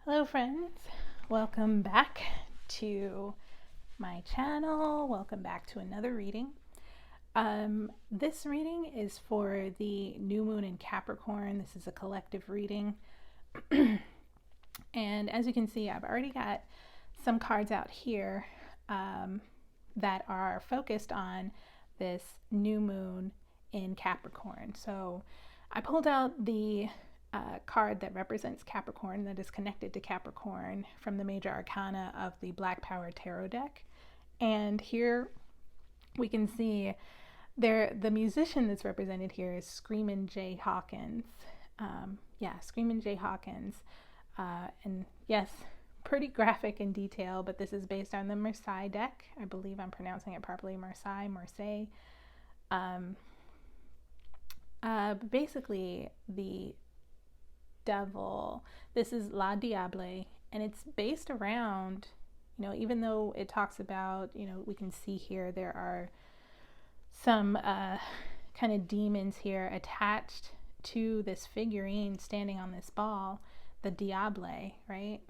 Hello friends, welcome back to my channel. Welcome back to another reading. This reading is for the new moon in Capricorn. This is a collective reading. And as you can see, I've already got some cards out here that are focused on this new moon in Capricorn. So I pulled out the card that represents Capricorn, that is connected to Capricorn, from the major arcana of the Black Power Tarot deck. And here we can see the musician that's represented here is Screamin' Jay Hawkins. Screamin' Jay Hawkins. And yes, pretty graphic in detail, but this is based on the Marseille deck. I believe I'm pronouncing it properly, Marseille. Basically, the devil, this is La Diable, and it's based around, even though it talks about, we can see here there are some kind of demons here attached to this figurine standing on this ball, the Diable, right?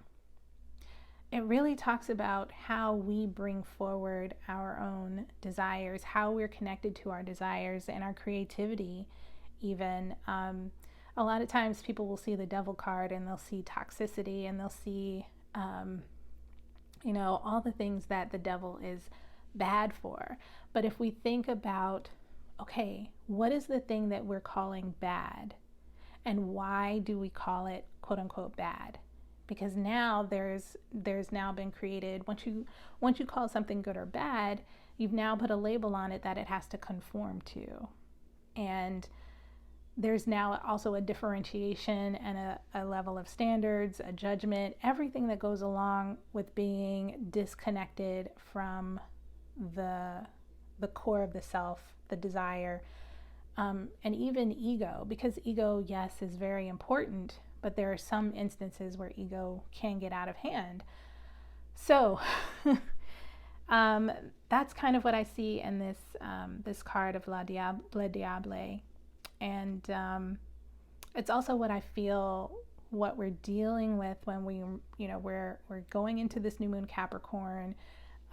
It really talks about how we bring forward our own desires, how we're connected to our desires and our creativity even. A lot of times people will see the devil card and they'll see toxicity and they'll see, all the things that the devil is bad for. But if we think about, okay, what is the thing that we're calling bad? And why do we call it quote unquote bad? Because now there's now been created, once you call something good or bad, you've now put a label on it that it has to conform to. And there's now also a differentiation and a level of standards, a judgment, everything that goes along with being disconnected from the core of the self, the desire, and even ego, because ego, yes, is very important, but there are some instances where ego can get out of hand. So that's kind of what I see in this card of La Diable. And it's also what I feel, what we're dealing with when we're going into this new moon Capricorn.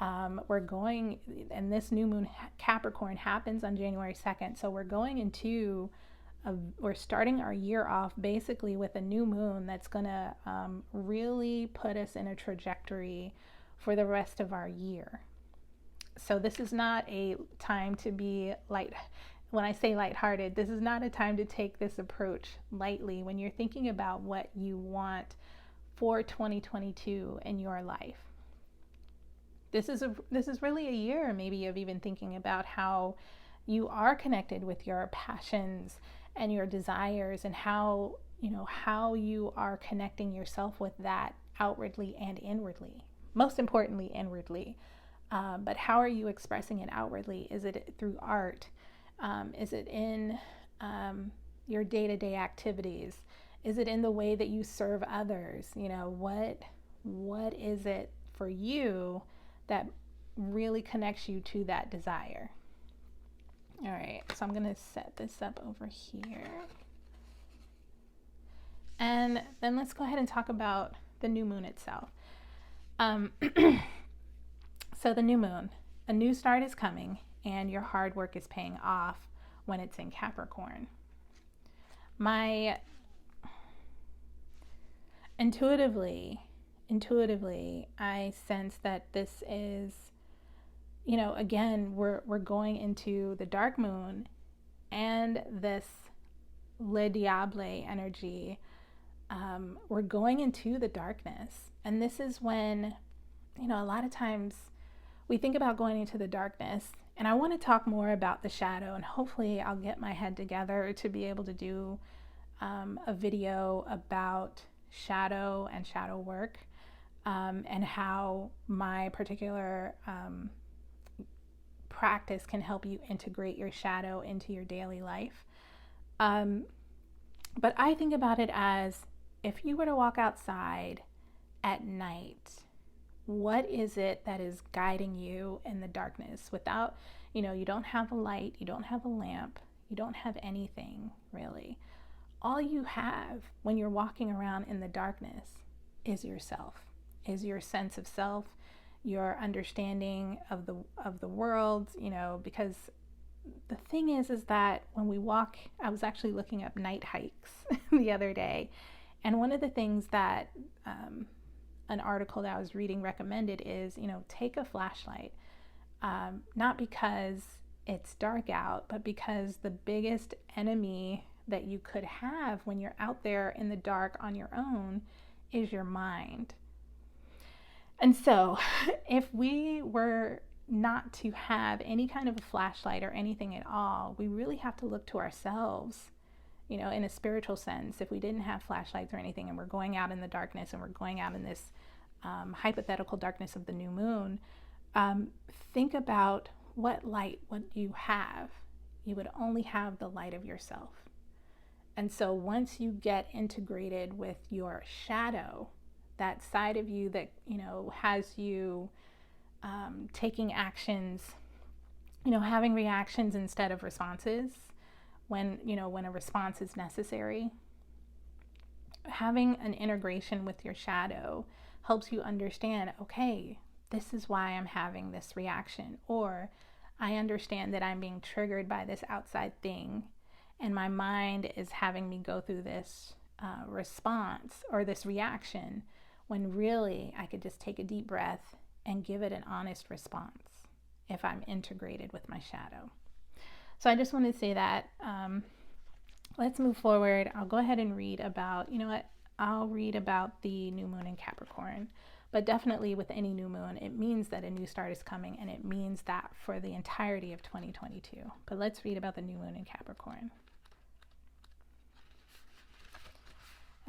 And this new moon Capricorn happens on January 2nd. So we're going into, we're starting our year off basically with a new moon that's going to really put us in a trajectory for the rest of our year. So this is not a time to be when I say lighthearted, this is not a time to take this approach lightly when you're thinking about what you want for 2022 in your life. This is really a year maybe of even thinking about how you are connected with your passions and your desires, and how you are connecting yourself with that outwardly and inwardly. Most importantly, inwardly. But how are you expressing it outwardly? Is it through art? Is it in your day-to-day activities? Is it in the way that you serve others? What is it for you that really connects you to that desire? All right, so I'm going to set this up over here. And then let's go ahead and talk about the new moon itself. So the new moon, a new start is coming, and your hard work is paying off when it's in Capricorn. Intuitively, I sense that this is, again, we're going into the dark moon and this Le Diable energy. We're going into the darkness. And this is when, a lot of times we think about going into the darkness. And I want to talk more about the shadow, and hopefully I'll get my head together to be able to do a video about shadow and shadow work, and how my particular practice can help you integrate your shadow into your daily life. But I think about it as, if you were to walk outside at night, what is it that is guiding you in the darkness? Without, you don't have a light, you don't have a lamp, you don't have anything really. All you have when you're walking around in the darkness is yourself, is your sense of self, your understanding of the world, you know, because the thing is that when we walk, I was actually looking up night hikes the other day, and one of the things that an article that I was reading recommended is, you know, take a flashlight, not because it's dark out, but because the biggest enemy that you could have when you're out there in the dark on your own is your mind. And so if we were not to have any kind of a flashlight or anything at all, we really have to look to ourselves, you know, in a spiritual sense. If we didn't have flashlights or anything and we're going out in the darkness and we're going out in this hypothetical darkness of the new moon, think about what light would you have. You would only have the light of yourself. And so once you get integrated with your shadow, that side of you that, you know, has you taking actions, you know, having reactions instead of responses when, you know, when a response is necessary, having an integration with your shadow helps you understand, okay, this is why I'm having this reaction, or I understand that I'm being triggered by this outside thing and my mind is having me go through this response or this reaction, when really I could just take a deep breath and give it an honest response if I'm integrated with my shadow. So I just wanted to say that. Let's move forward. I'll go ahead and read about, you know what, I'll read about the new moon in Capricorn. But definitely with any new moon, it means that a new start is coming, and it means that for the entirety of 2022. But let's read about the new moon in Capricorn.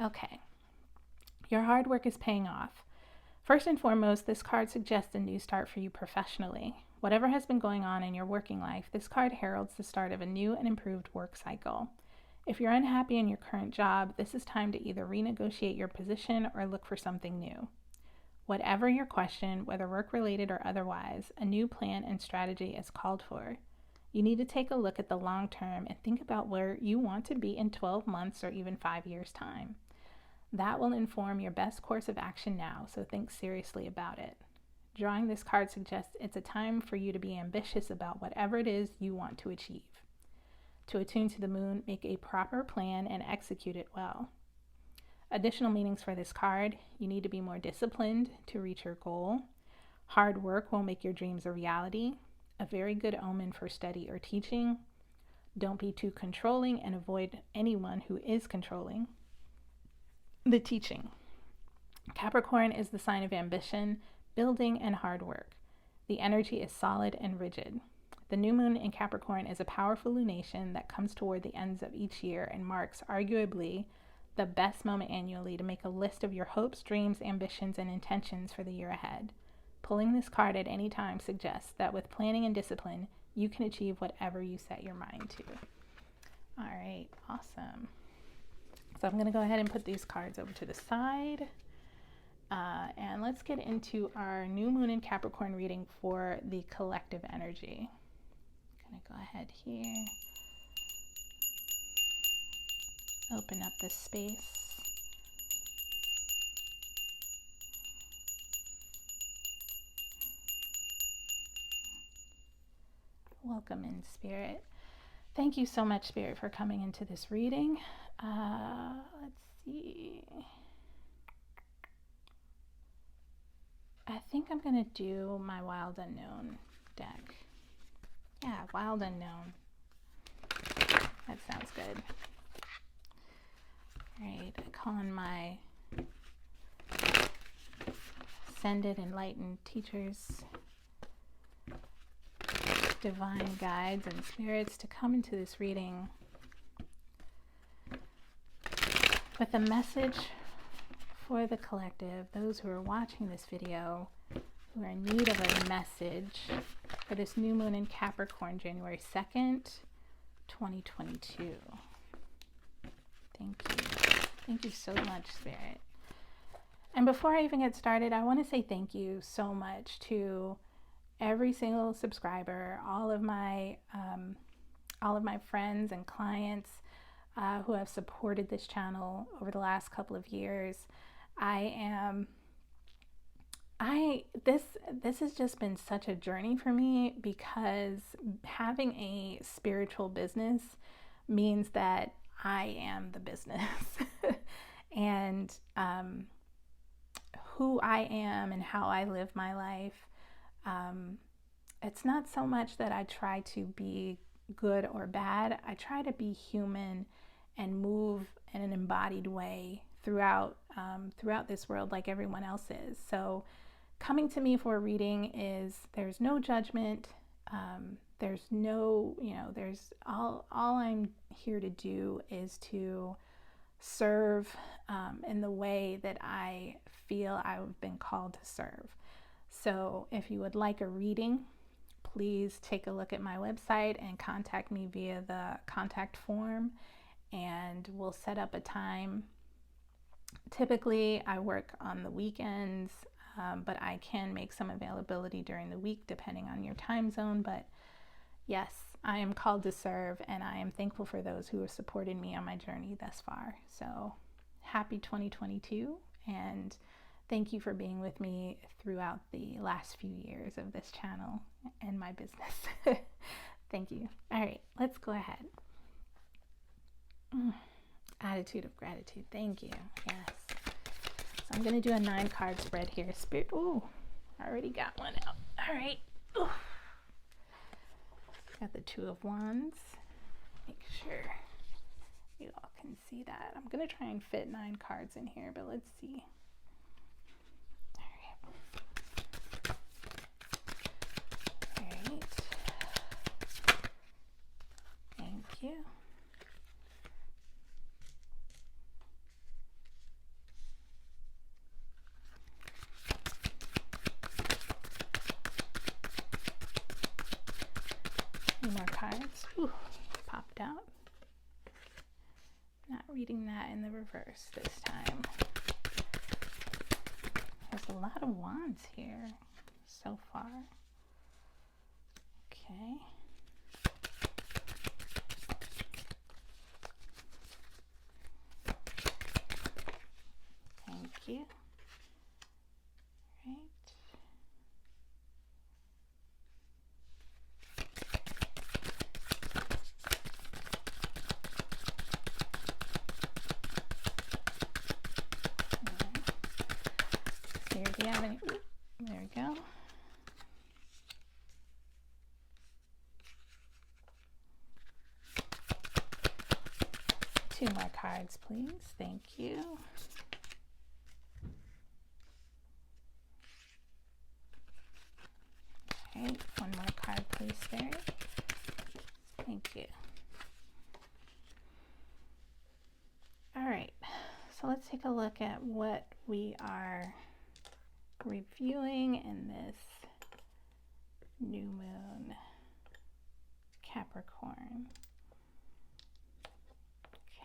Okay. Your hard work is paying off. First and foremost, this card suggests a new start for you professionally. Whatever has been going on in your working life, this card heralds the start of a new and improved work cycle. If you're unhappy in your current job, this is time to either renegotiate your position or look for something new. Whatever your question, whether work-related or otherwise, a new plan and strategy is called for. You need to take a look at the long term and think about where you want to be in 12 months or even 5 years' time. That will inform your best course of action now, so think seriously about it. Drawing this card suggests it's a time for you to be ambitious about whatever it is you want to achieve. To attune to the moon, make a proper plan and execute it well. Additional meanings for this card: you need to be more disciplined to reach your goal. Hard work will make your dreams a reality. A very good omen for study or teaching. Don't be too controlling and avoid anyone who is controlling. The teaching. Capricorn is the sign of ambition, building, and hard work. The energy is solid and rigid. The new moon in Capricorn is a powerful lunation that comes toward the ends of each year and marks, arguably, the best moment annually to make a list of your hopes, dreams, ambitions, and intentions for the year ahead. Pulling this card at any time suggests that with planning and discipline, you can achieve whatever you set your mind to. All right, awesome. So I'm going to go ahead and put these cards over to the side. And let's get into our new moon in Capricorn reading for the collective energy. I'm going to go ahead here. Open up this space. Welcome in, Spirit. Thank you so much, Spirit, for coming into this reading. Let's see. I think I'm going to do my Wild Unknown deck. Yeah, Wild Unknown. That sounds good. All right, I call on my ascended, enlightened teachers, divine guides, and spirits to come into this reading with a message for the collective, those who are watching this video, who are in need of a message for this new moon in Capricorn, January 2nd, 2022. Thank you. Thank you so much, Spirit. And before I even get started, I want to say thank you so much to every single subscriber, all of my friends and clients who have supported this channel over the last couple of years. I am this has just been such a journey for me, because having a spiritual business means that I am the business. And who I am and how I live my life, it's not so much that I try to be good or bad. I try to be human and move in an embodied way throughout this world like everyone else is. So coming to me for a reading there's no judgment. There's no, there's all I'm here to do is to serve in the way that I feel I've been called to serve. So if you would like a reading, please take a look at my website and contact me via the contact form, and we'll set up a time. Typically, I work on the weekends, but I can make some availability during the week depending on your time zone. But yes, I am called to serve, and I am thankful for those who have supported me on my journey thus far. So happy 2022, and thank you for being with me throughout the last few years of this channel and my business. Thank you. All right, let's go ahead. Attitude of gratitude. Thank you. Yes. So I'm going to do a 9-card spread here. Spirit. Ooh, I already got one out. All right. Ooh. Got the 2 of Wands. Make sure you all can see that. I'm going to try and fit 9 cards in here, but let's see. All right. Thank you. More cards. Ooh, popped out. Not reading that in the reverse this time. There's a lot of wands here so far. Okay. Thank you. Right. There we go. Two more cards, please. Thank you. Okay, one more card, please, Spirit. Thank you. All right, so let's take a look at what we are reviewing in this new moon, Capricorn. Okay.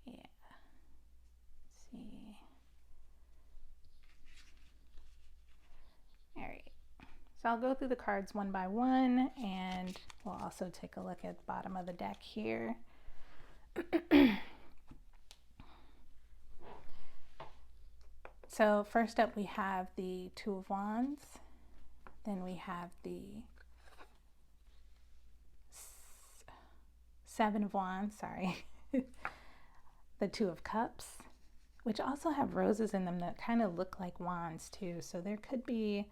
Yeah. Let's see. All right. So I'll go through the cards one by one, and we'll also take a look at the bottom of the deck here. So first up we have the 2 of Wands, then we have the 7 of Wands, sorry, the 2 of Cups, which also have roses in them that kind of look like wands too. So there could be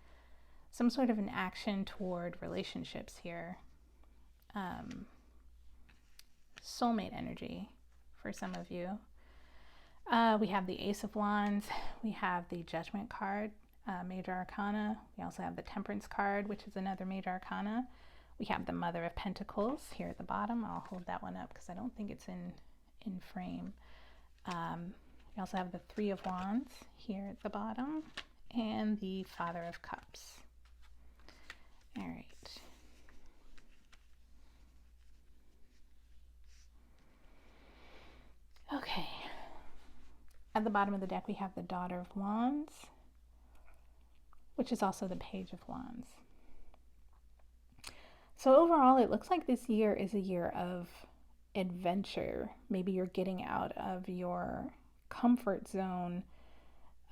some sort of an action toward relationships here. Soulmate energy for some of you. We have the Ace of Wands, we have the Judgment card, Major Arcana. We also have the Temperance card, which is another Major Arcana. We have the Mother of Pentacles here at the bottom. I'll hold that one up because I don't think it's in frame. We also have the 3 of Wands here at the bottom, and the Father of Cups. All right. Okay. At the bottom of the deck, we have the Daughter of Wands, which is also the Page of Wands. So overall, it looks like this year is a year of adventure. Maybe you're getting out of your comfort zone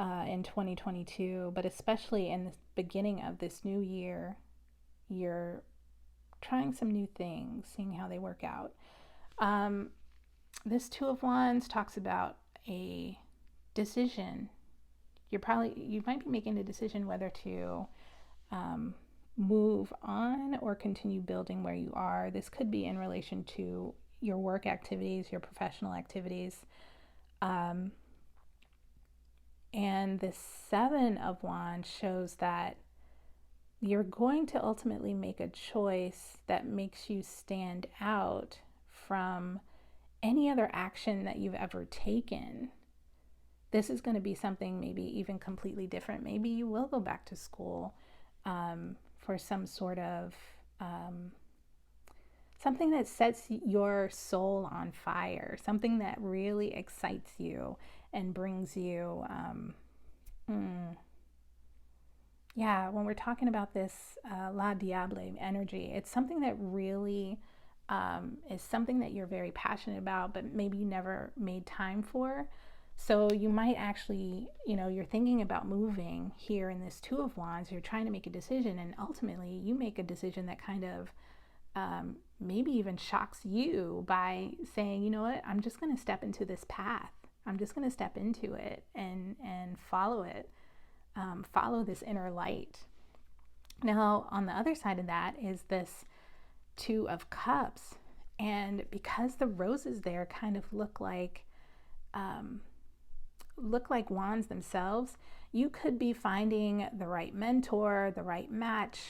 in 2022, but especially in the beginning of this new year, you're trying some new things, seeing how they work out. This Two of Wands talks about a decision. You might be making a decision whether to move on or continue building where you are. This could be in relation to your work activities, your professional activities. And the Seven of Wands shows that you're going to ultimately make a choice that makes you stand out from any other action that you've ever taken. This is going to be something maybe even completely different. Maybe you will go back to school for some sort of something that sets your soul on fire, something that really excites you and brings you, when we're talking about this La Diable energy, it's something that really is something that you're very passionate about, but maybe you never made time for. So you might actually, you're thinking about moving here in this Two of Wands, you're trying to make a decision, and ultimately you make a decision that kind of maybe even shocks you by saying, you know what, I'm just going to step into this path. I'm just going to step into it and follow it, follow this inner light. Now, on the other side of that is this Two of Cups. And because the roses there kind of look like wands themselves, you could be finding the right mentor, the right match,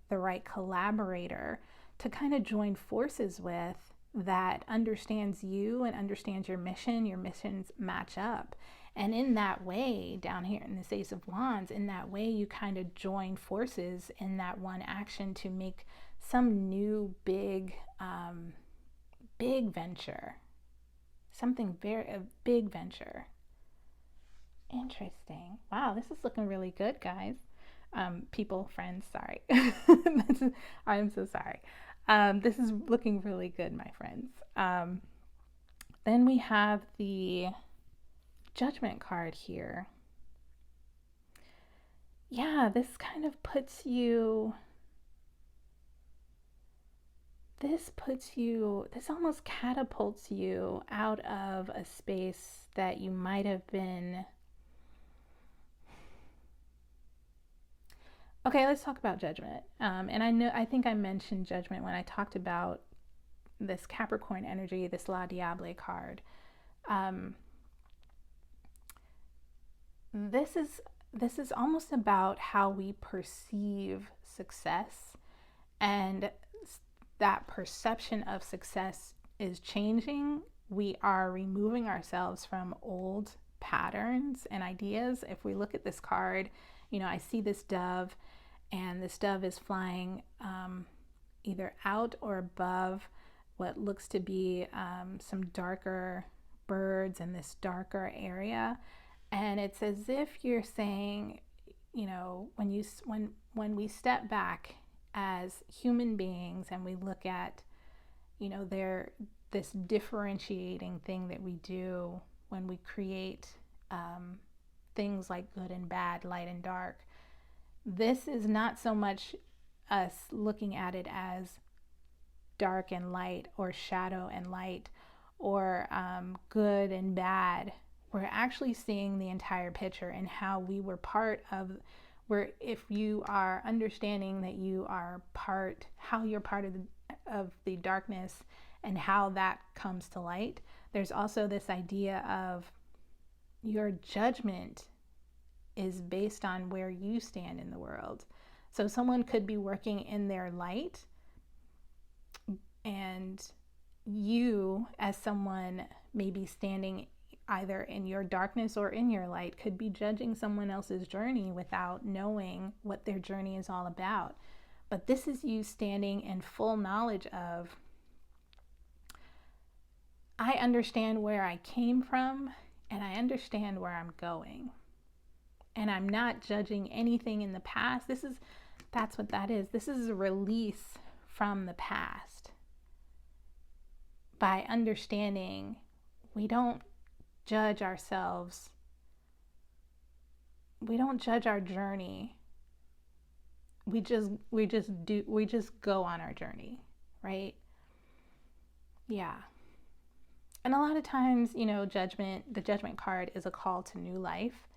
the right collaborator to kind of join forces with, that understands you and understands your mission. Your missions match up. And in that way, down here in this Ace of Wands, in that way you kind of join forces in that one action to make some new big venture. A big venture. Interesting. Wow, this is looking really good, guys. Friends, sorry. I'm so sorry. This is looking really good, my friends. Then we have the Judgment card here. Yeah, this kind of this almost catapults you out of a space that you might have been. Okay, let's talk about Judgment. And I think I mentioned Judgment when I talked about this Capricorn energy, this La Diable card. This is almost about how we perceive success, and that perception of success is changing. We are removing ourselves from old patterns and ideas. If we look at this card, I see this dove, and this dove is flying either out or above what looks to be some darker birds in this darker area. And it's as if you're saying, when we step back as human beings and we look at, this differentiating thing that we do when we create things like good and bad, light and dark. This is not so much us looking at it as dark and light, or shadow and light, or good and bad. We're actually seeing the entire picture and how we were part of, if you are understanding that you are how you're part of the darkness and how that comes to light. There's also this idea of your judgment is based on where you stand in the world. So someone could be working in their light, and you, as someone maybe standing either in your darkness or in your light, could be judging someone else's journey without knowing what their journey is all about. But this is you standing in full knowledge of, I understand where I came from and I understand where I'm going. And I'm not judging anything in the past. That's what that is. This is a release from the past. by understanding we don't judge ourselves. We don't judge our journey. We just go on our journey, right? Yeah. And a lot of times, the judgment card is a call to new life.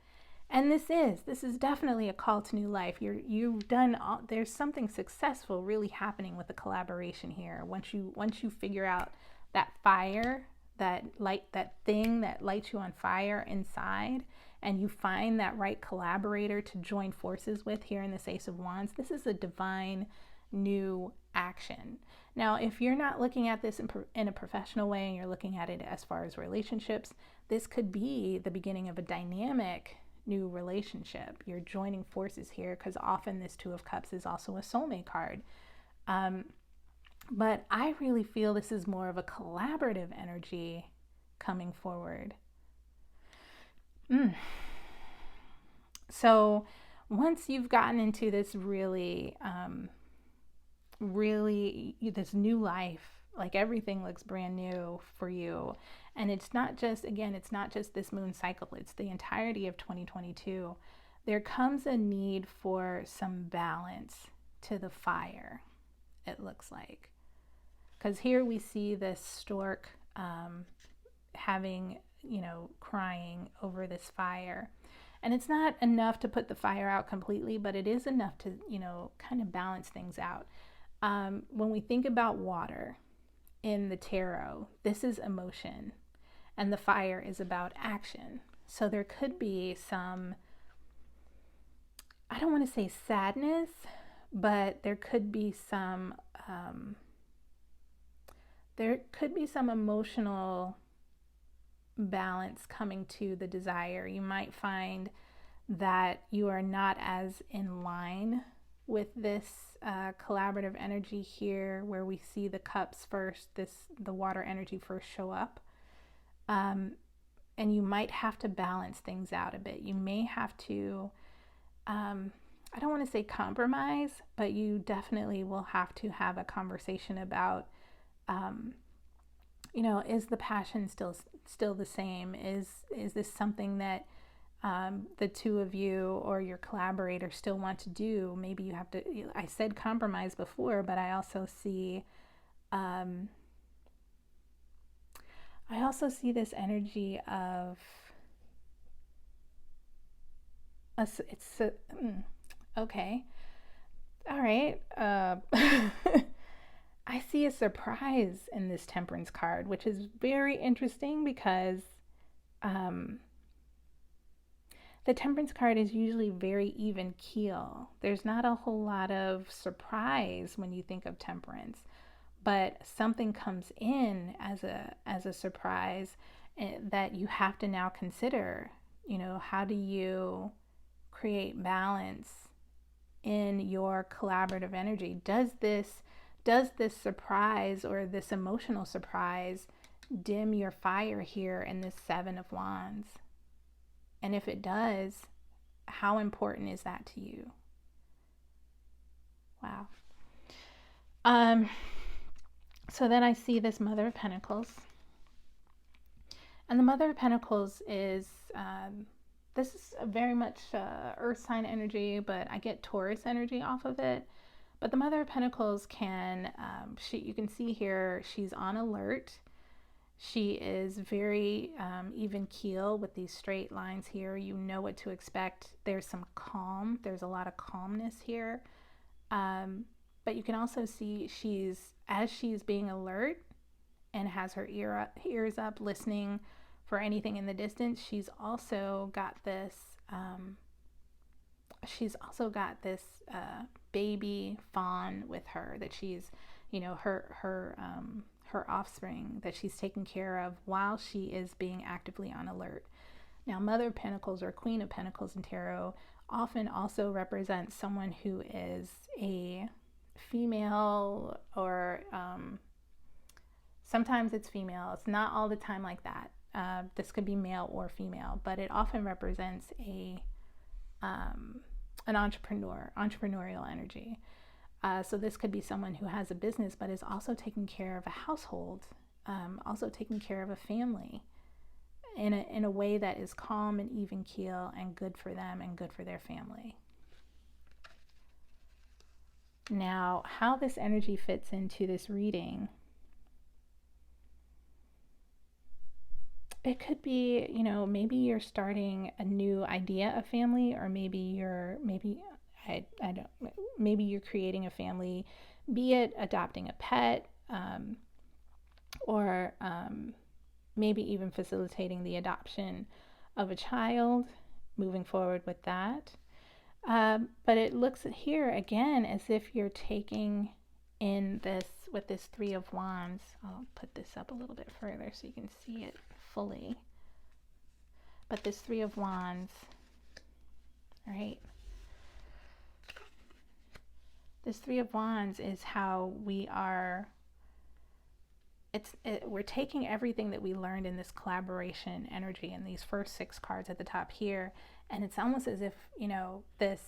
And this is definitely a call to new life. You've done there's something successful really happening with the collaboration here. Once you figure out that fire, that light, that thing that lights you on fire inside, and you find that right collaborator to join forces with here in this Ace of Wands, this is a divine new action. Now, if you're not looking at this in a professional way and you're looking at it as far as relationships, this could be the beginning of a dynamic new relationship. You're joining forces here, because often this Two of Cups is also a soulmate card. But I really feel this is more of a collaborative energy coming forward. So once you've gotten into this really this new life, like everything looks brand new for you. And it's not just this moon cycle, it's the entirety of 2022. There comes a need for some balance to the fire, it looks like. Because here we see this stork crying over this fire. And it's not enough to put the fire out completely, but it is enough to, kind of balance things out. When we think about water in the tarot, this is emotion, and the fire is about action. So there could be some, I don't want to say sadness, but there could be some emotional balance coming to the desire. You might find that you are not as in line with this collaborative energy here, where we see the cups first, the water energy first show up. And you might have to balance things out a bit. You may have to, I don't want to say compromise, but you definitely will have to have a conversation about, is the passion still the same? Is this something that the two of you or your collaborator still want to do? Maybe you have to, I said compromise before, but I also see this energy of okay, all right. I see a surprise in this Temperance card, which is very interesting, because the Temperance card is usually very even keel. There's not a whole lot of surprise when you think of Temperance, but something comes in as a surprise that you have to now consider. How do you create balance in your collaborative energy? Does this surprise, or this emotional surprise, dim your fire here in this Seven of Wands? And if it does, how important is that to you? Wow. So then I see this Mother of Pentacles. And the Mother of Pentacles is, this is very much earth sign energy, but I get Taurus energy off of it. But the Mother of Pentacles can, you can see here, she's on alert. She is very even keel with these straight lines here. You know what to expect. There's some calm. There's a lot of calmness here. But you can also see as she's being alert and has her ears up, listening for anything in the distance, she's also got this baby fawn with her that she's, her offspring that she's taking care of while she is being actively on alert. Now, Mother of Pentacles or Queen of Pentacles in tarot often also represents someone who is a female, or sometimes it's female. It's not all the time like that. This could be male or female, but it often represents an entrepreneurial energy. So this could be someone who has a business but is also taking care of a household also taking care of a family in a way that is calm and even keel and good for them and good for their family. Now, how this energy fits into this reading, it could be, you know, maybe you're starting a new idea of family, or maybe you're creating a family, be it adopting a pet, or maybe even facilitating the adoption of a child, moving forward with that. But it looks here again as if you're taking in this, with this Three of Wands. I'll put this up a little bit further so you can see it fully. But this Three of Wands, right? This Three of Wands is how we are, we're taking everything that we learned in this collaboration energy and these first 6 cards at the top here, and it's almost as if, you know, this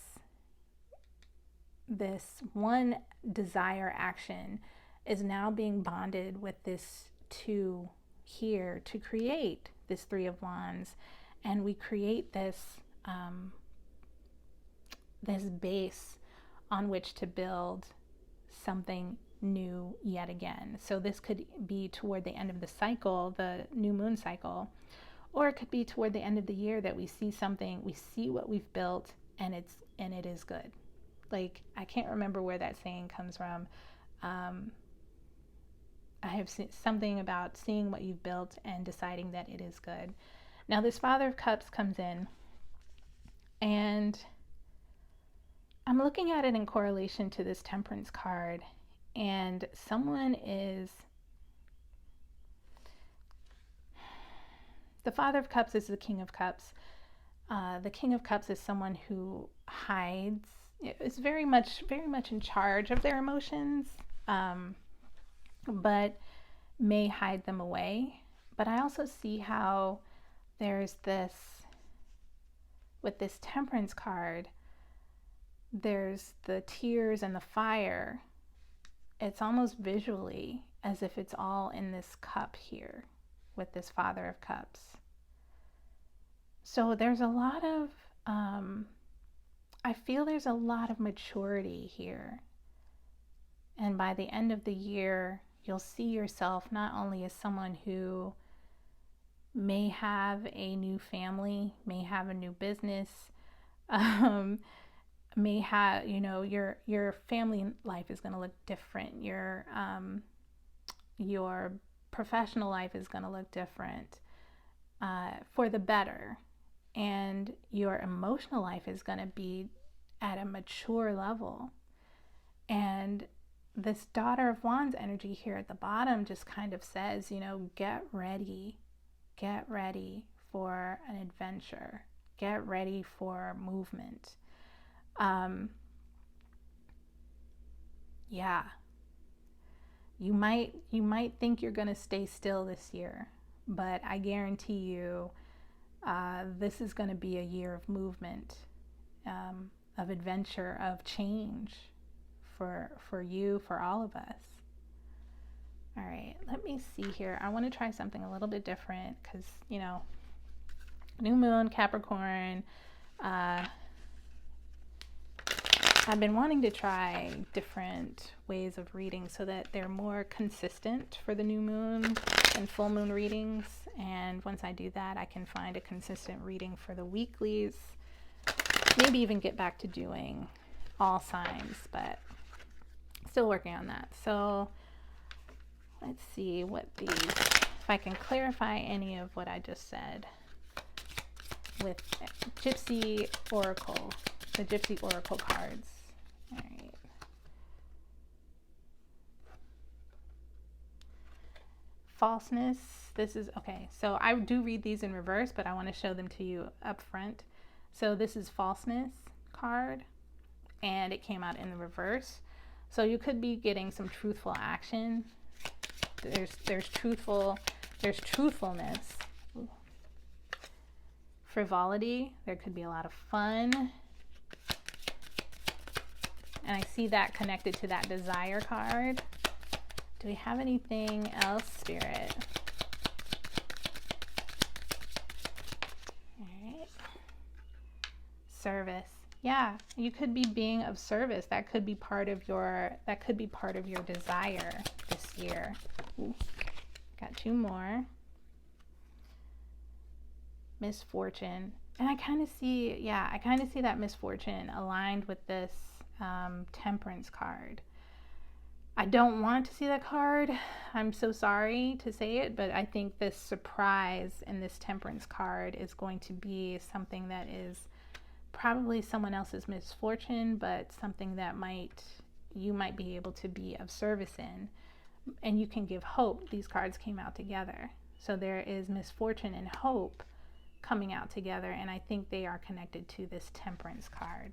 one desire action is now being bonded with this 2 here to create this Three of Wands, and we create this this base on which to build something new yet again. So this could be toward the end of the cycle, the new moon cycle, or it could be toward the end of the year that we see something, we see what we've built, and it is good. Like, I can't remember where that saying comes from. I have seen something about seeing what you've built and deciding that it is good. Now this Father of Cups comes in, and I'm looking at it in correlation to this Temperance card, and someone is, the Father of Cups is the King of Cups. The King of Cups is someone who hides, is very much in charge of their emotions, but may hide them away. But I also see how there's this, with this Temperance card, there's the tears and the fire. It's almost visually as if it's all in this cup here with this Father of Cups. So there's a lot of, I feel there's a lot of maturity here. And by the end of the year, you'll see yourself not only as someone who may have a new family, may have a new business, may have, you know, your family life is going to look different. Your professional life is going to look different, for the better. And your emotional life is going to be at a mature level. And this Daughter of Wands energy here at the bottom just kind of says, you know, get ready for an adventure, get ready for movement. Yeah, you might think you're gonna stay still this year, but I guarantee you, this is gonna be a year of movement, of adventure, of change for you, for all of us. All right, let me see here. I want to try something a little bit different because, you know, new moon, Capricorn. I've been wanting to try different ways of reading so that they're more consistent for the new moon and full moon readings. And once I do that, I can find a consistent reading for the weeklies. Maybe even get back to doing all signs, but still working on that. So let's see what these, if I can clarify any of what I just said with Gypsy Oracle, the Gypsy Oracle cards. All right. Falseness. This is, okay, so I do read these in reverse, but I want to show them to you up front. So this is Falseness card, and it came out in the reverse. So you could be getting some truthful action. There's truthfulness. Ooh. Frivolity. There could be a lot of fun. And I see that connected to that desire card, Do we have anything else, Spirit? All right. Service. Yeah, you could be being of service. That could be part of your desire this year. Ooh, got two more. Misfortune. And I kind of see that misfortune aligned with this Temperance card. I don't want to see that card. I'm so sorry to say it, but I think this surprise in this Temperance card is going to be something that is probably someone else's misfortune, but something that you might be able to be of service in. And you can give hope. These cards came out together. So there is misfortune and hope coming out together, and I think they are connected to this Temperance card.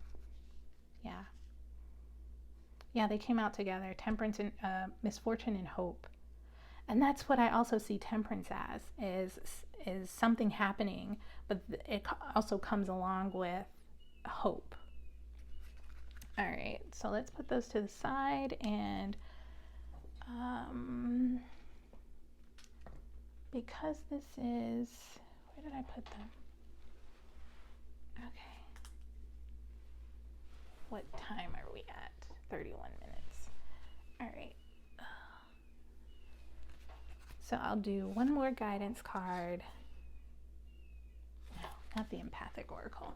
Yeah, they came out together. Temperance and misfortune and hope. And that's what I also see Temperance as, is something happening, but it also comes along with hope. All right, so let's put those to the side, and because this is, where did I put them? Okay. What time are we at? 31 minutes. All right. So I'll do one more guidance card. No, not the Empathic Oracle.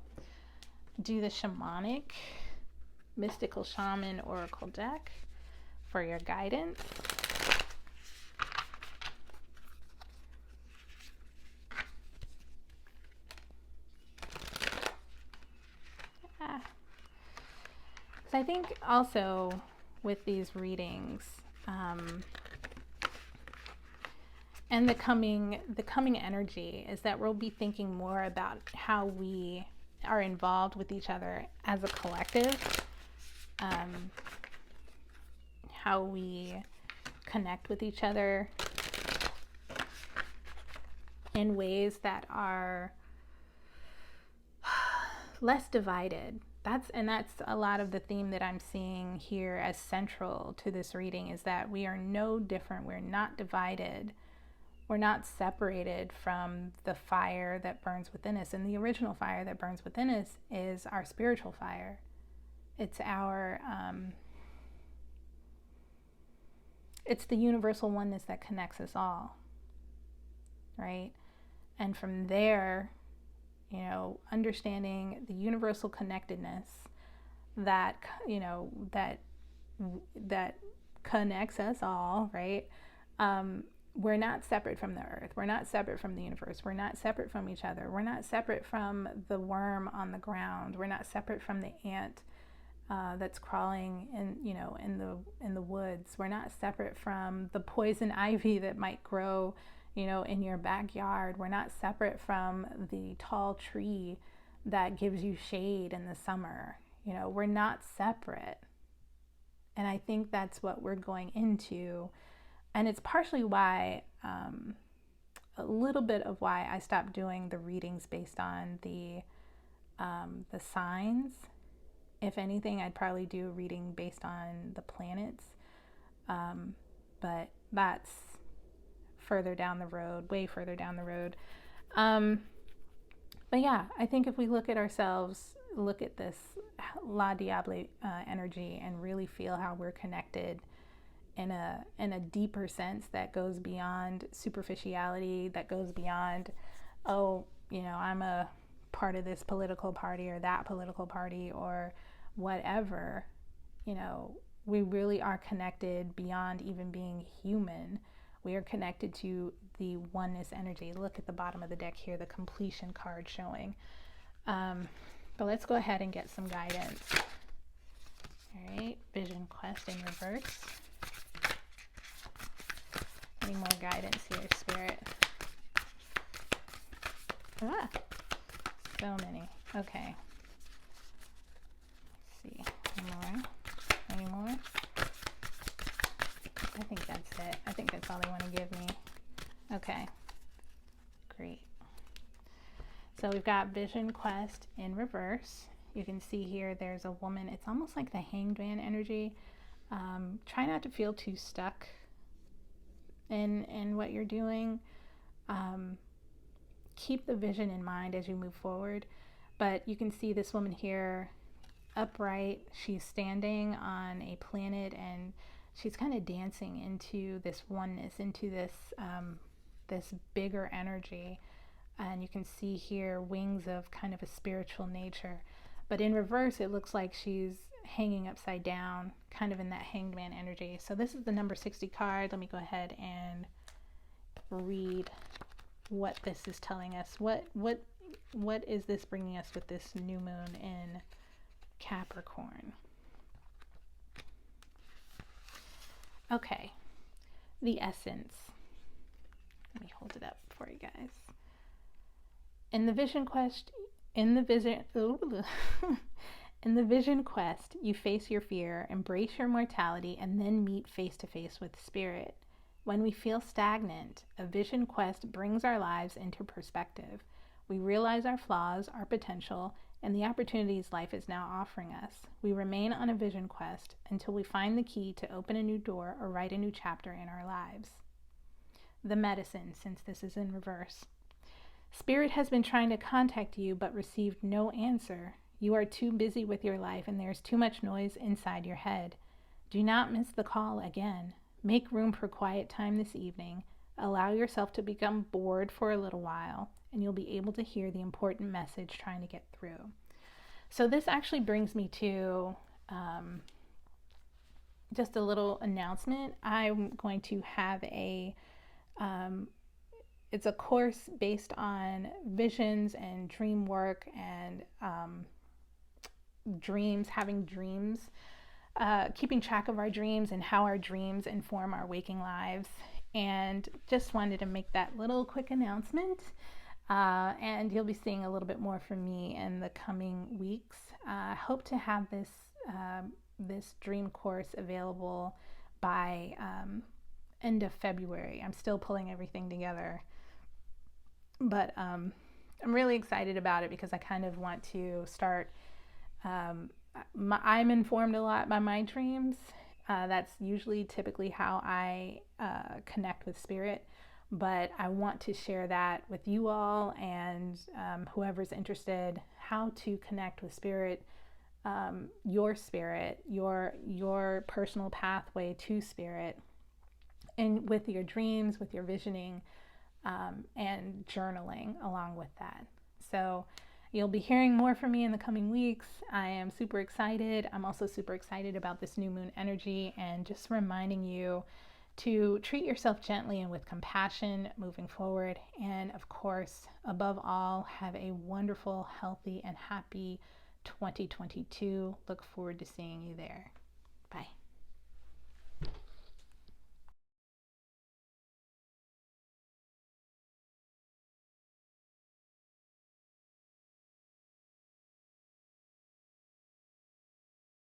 Do the Shamanic Mystical Shaman Oracle deck for your guidance. So I think also with these readings, and the coming energy is that we'll be thinking more about how we are involved with each other as a collective, how we connect with each other in ways that are less divided. That's a lot of the theme that I'm seeing here as central to this reading, is that we are no different. We're not divided. We're not separated from the fire that burns within us. And the original fire that burns within us is our spiritual fire. It's our, it's the universal oneness that connects us all, right? And from there, you know, understanding the universal connectedness that, you know, that connects us all, right? We're not separate from the earth. We're not separate from the universe. We're not separate from each other. We're not separate from the worm on the ground. We're not separate from the ant that's crawling in the woods. We're not separate from the poison ivy that might grow, you know, in your backyard. We're not separate from the tall tree that gives you shade in the summer. You know, we're not separate. And I think that's what we're going into. And it's partially why, a little bit of why I stopped doing the readings based on the signs. If anything, I'd probably do a reading based on the planets. But that's further down the road, way further down the road. But yeah, I think if we look at ourselves, look at this La Diable energy, and really feel how we're connected in a deeper sense that goes beyond superficiality, that goes beyond, oh, you know, I'm a part of this political party or that political party or whatever. You know, we really are connected beyond even being human. We are connected to the oneness energy. Look at the bottom of the deck here, the completion card showing. But let's go ahead and get some guidance. All right, Vision Quest in reverse. Any more guidance here, Spirit? Ah, so many. Okay. Let's see. Any more? I think that's it. I think that's all they want to give me. Okay. Great. So we've got Vision Quest in reverse. You can see here there's a woman. It's almost like the Hanged Man energy. Try not to feel too stuck in what you're doing. Keep the vision in mind as you move forward. But you can see this woman here upright. She's standing on a planet, and she's kind of dancing into this oneness, into this this bigger energy. And you can see here wings of kind of a spiritual nature. But in reverse, it looks like she's hanging upside down, kind of in that hanged man energy. So this is the number 60 card. Let me go ahead and read what this is telling us. What is this bringing us with this new moon in Capricorn? Okay, the essence. Let me hold it up for you guys. In the vision quest, in the vision quest, you face your fear, embrace your mortality, and then meet face to face with spirit. When we feel stagnant, a vision quest brings our lives into perspective. We realize our flaws, our potential, and the opportunities life is now offering us. We remain on a vision quest until we find the key to open a new door or write a new chapter in our lives. The medicine, since this is in reverse. Spirit has been trying to contact you but received no answer. You are too busy with your life and there's too much noise inside your head. Do not miss the call again. Make room for quiet time this evening. Allow yourself to become bored for a little while, and you'll be able to hear the important message trying to get through. So this actually brings me to just a little announcement. I'm going to have it's a course based on visions and dream work and dreams, having dreams, keeping track of our dreams and how our dreams inform our waking lives. And just wanted to make that little quick announcement. And you'll be seeing a little bit more from me in the coming weeks. I hope to have this dream course available by end of February. I'm still pulling everything together, but I'm really excited about it because I kind of want to start. I'm informed a lot by my dreams. That's usually typically how I connect with spirit, but I want to share that with you all and whoever's interested, how to connect with spirit, your personal pathway to spirit, and with your dreams, with your visioning, and journaling along with that. So you'll be hearing more from me in the coming weeks. I am super excited. I'm also super excited about this new moon energy and just reminding you to treat yourself gently and with compassion moving forward. And of course, above all, have a wonderful, healthy, and happy 2022. Look forward to seeing you there. Bye.